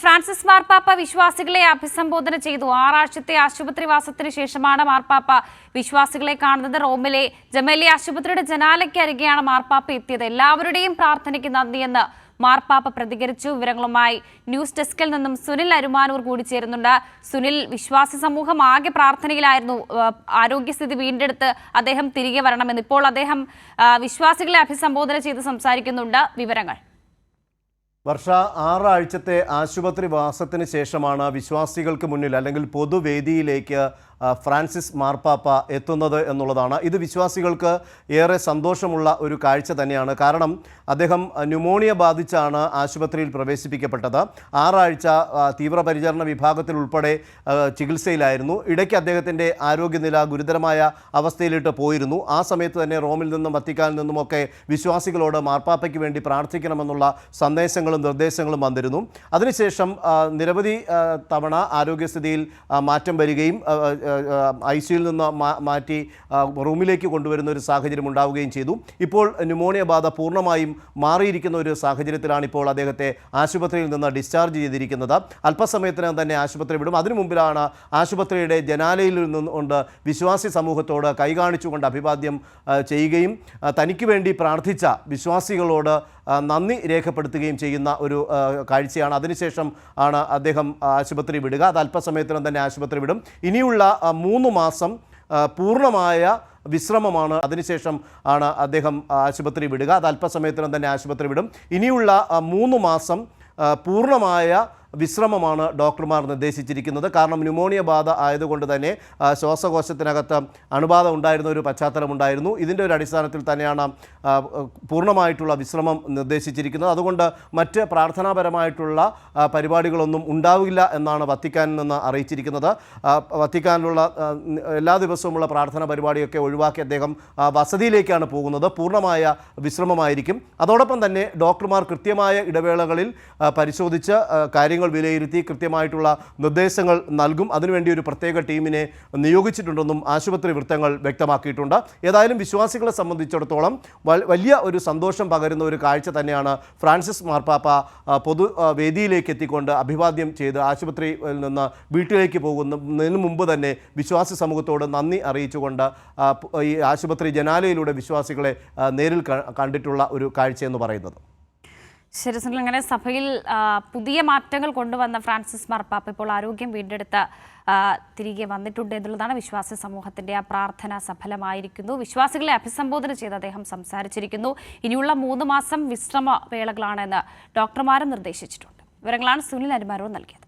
Francis മാർപ്പാപ്പ വിശ്വാസികളെ അഭിസംബോധന ചെയ്തു. 6 ആഴ്ചത്തെ ആശുപത്രിവാസത്തിന് ശേഷമാണ് മാർപ്പാപ്പ വിശ്വാസികളെ കാണുന്നത്. റോമിലെ ജമേലി ആശുപത്രിയുടെ ജനാലയ്ക്കരികെയാണ് മാർപ്പാപ്പ എത്തിയത്. എല്ലാവരുടെയും പ്രാർത്ഥനയ്ക്ക് നന്ദിയെന്ന് മാർപ്പാപ്പ പ്രതികരിച്ചു. വിവരങ്ങളുമായി ന്യൂസ് ഡെസ്കിൽ നിന്നും സുനിൽ അരുമാനൂർ കൂടി ചേരുന്നുണ്ട്. സുനിൽ, വിശ്വാസി സമൂഹം ആകെ പ്രാർത്ഥനയിലായിരുന്നു. ആരോഗ്യസ്ഥിതി വീണ്ടെടുത്ത് അദ്ദേഹം തിരികെ വരണമെന്ന്. ഇപ്പോൾ അദ്ദേഹം വിശ്വാസികളെ അഭിസംബോധന ചെയ്ത് സംസാരിക്കുന്നുണ്ട്. വിവരങ്ങൾ. വർഷ 6 ആഴ്ചത്തെ ആശുപത്രിവാസത്തിന് ശേഷമാണ് വിശ്വാസികൾക്ക് മുന്നിൽ അല്ലെങ്കിൽ പൊതുവേദിയിലേക്ക് ഫ്രാൻസിസ് മാർപ്പാപ്പ എത്തുന്നത് എന്നുള്ളതാണ്. ഇത് വിശ്വാസികൾക്ക് ഏറെ സന്തോഷമുള്ള ഒരു കാഴ്ച തന്നെയാണ്. കാരണം അദ്ദേഹം ന്യൂമോണിയ ബാധിച്ചാണ് ആശുപത്രിയിൽ പ്രവേശിപ്പിക്കപ്പെട്ടത്. 6 ആഴ്ച തീവ്രപരിചരണ വിഭാഗത്തിൽ ഉൾപ്പെടെ ചികിത്സയിലായിരുന്നു. ഇടയ്ക്ക് അദ്ദേഹത്തിൻ്റെ ആരോഗ്യനില ഗുരുതരമായ അവസ്ഥയിലിട്ട് പോയിരുന്നു. ആ സമയത്ത് തന്നെ റോമിൽ നിന്നും വത്തിക്കാനിൽ നിന്നുമൊക്കെ വിശ്വാസികളോട് മാർപ്പാപ്പയ്ക്ക് വേണ്ടി പ്രാർത്ഥിക്കണമെന്നുള്ള സന്ദേശങ്ങളും നിർദ്ദേശങ്ങളും വന്നിരുന്നു. അതിനുശേഷം നിരവധി തവണ ആരോഗ്യസ്ഥിതിയിൽ മാറ്റം വരികയും ICUയിൽ നിന്ന് മാറ്റി റൂമിലേക്ക് കൊണ്ടുവരുന്ന ഒരു സാഹചര്യം ഉണ്ടാവുകയും ചെയ്തു. ഇപ്പോൾ ന്യൂമോണിയ ബാധ പൂർണ്ണമായും മാറിയിരിക്കുന്ന ഒരു സാഹചര്യത്തിലാണ് ഇപ്പോൾ അദ്ദേഹത്തെ ആശുപത്രിയിൽ നിന്ന് ഡിസ്ചാർജ് ചെയ്തിരിക്കുന്നത്. അല്പസമയത്തിനകം തന്നെ ആശുപത്രി വിടും. അതിനു മുമ്പിലാണ് ആശുപത്രിയുടെ ജനാലയിൽ നിന്നുകൊണ്ട് വിശ്വാസി സമൂഹത്തോട് കൈകാണിച്ചുകൊണ്ട് അഭിവാദ്യം ചെയ്യുകയും തനിക്ക് വേണ്ടി പ്രാർത്ഥിച്ച വിശ്വാസികളോട് നന്ദി രേഖപ്പെടുത്തുകയും ചെയ്യുന്ന ഒരു കാഴ്ചയാണ്. അതിനുശേഷം ആണ് അദ്ദേഹം ആശുപത്രി വിടുക. അത് അല്പസമയത്തിനും തന്നെ ആശുപത്രി വിടും. ഇനിയുള്ള 3 മാസം പൂർണ്ണമായ വിശ്രമമാണ്. അതിനുശേഷം ആണ് അദ്ദേഹം ആശുപത്രി വിടുക. അത് അല്പസമയത്തിനും തന്നെ ആശുപത്രി വിടും. ഇനിയുള്ള 3 മാസം പൂർണ്ണമായ വിശ്രമമാണ് ഡോക്ടർമാർ നിർദ്ദേശിച്ചിരിക്കുന്നത്. കാരണം ന്യൂമോണിയ ബാധ ആയതുകൊണ്ട് തന്നെ ശ്വാസകോശത്തിനകത്ത് അണുബാധ ഉണ്ടായിരുന്ന ഒരു പശ്ചാത്തലമുണ്ടായിരുന്നു. ഇതിൻ്റെ ഒരു അടിസ്ഥാനത്തിൽ തന്നെയാണ് പൂർണ്ണമായിട്ടുള്ള വിശ്രമം നിർദ്ദേശിച്ചിരിക്കുന്നത്. അതുകൊണ്ട് മറ്റ് പ്രാർത്ഥനാപരമായിട്ടുള്ള പരിപാടികളൊന്നും ഉണ്ടാവില്ല എന്നാണ് വത്തിക്കാനിൽ നിന്ന് അറിയിച്ചിരിക്കുന്നത്. വത്തിക്കാനിലുള്ള എല്ലാ ദിവസവുമുള്ള പ്രാർത്ഥന പരിപാടിയൊക്കെ ഒഴിവാക്കി അദ്ദേഹം വസതിയിലേക്കാണ് പോകുന്നത്. പൂർണ്ണമായ വിശ്രമമായിരിക്കും. അതോടൊപ്പം തന്നെ ഡോക്ടർമാർ കൃത്യമായ ഇടവേളകളിൽ പരിശോധിച്ച് കാര്യങ്ങൾ വിലയിരുത്തി കൃത്യമായിട്ടുള്ള നിർദ്ദേശങ്ങൾ നൽകും. അതിനുവേണ്ടി ഒരു പ്രത്യേക ടീമിനെ നിയോഗിച്ചിട്ടുണ്ടെന്നും ആശുപത്രി വൃത്തങ്ങൾ വ്യക്തമാക്കിയിട്ടുണ്ട്. ഏതായാലും വിശ്വാസികളെ സംബന്ധിച്ചിടത്തോളം വലിയ ഒരു സന്തോഷം പകരുന്ന ഒരു കാഴ്ച തന്നെയാണ് ഫ്രാൻസിസ് മാർപ്പാപ്പ പൊതുവേദിയിലേക്ക് എത്തിക്കൊണ്ട് അഭിവാദ്യം ചെയ്ത് ആശുപത്രിയിൽ നിന്ന് വീട്ടിലേക്ക് പോകുന്നതിന് മുമ്പ് തന്നെ വിശ്വാസി സമൂഹത്തോട് നന്ദി അറിയിച്ചുകൊണ്ട് ഈ ആശുപത്രി ജനാലയിലൂടെ വിശ്വാസികളെ നേരിൽ കണ്ടിട്ടുള്ള ഒരു കാഴ്ചയെന്ന് പറയുന്നത്. ശരി സുനിൽ, അങ്ങനെ സഭയിൽ പുതിയ മാറ്റങ്ങൾ കൊണ്ടുവന്ന ഫ്രാൻസിസ് മാർപ്പാപ്പ ഇപ്പോൾ ആരോഗ്യം വീണ്ടെടുത്ത് തിരികെ വന്നിട്ടുണ്ട് എന്നുള്ളതാണ്. വിശ്വാസി സമൂഹത്തിൻ്റെ ആ പ്രാർത്ഥന സഫലമായിരിക്കുന്നു. വിശ്വാസികളെ അഭിസംബോധന ചെയ്ത് അദ്ദേഹം സംസാരിച്ചിരിക്കുന്നു. ഇനിയുള്ള 3 മാസം വിശ്രമ വേളകളാണെന്ന് ഡോക്ടർമാരും നിർദ്ദേശിച്ചിട്ടുണ്ട്. വിവരങ്ങളാണ് സുനിൽ അരുമാനൂർ നൽകിയത്.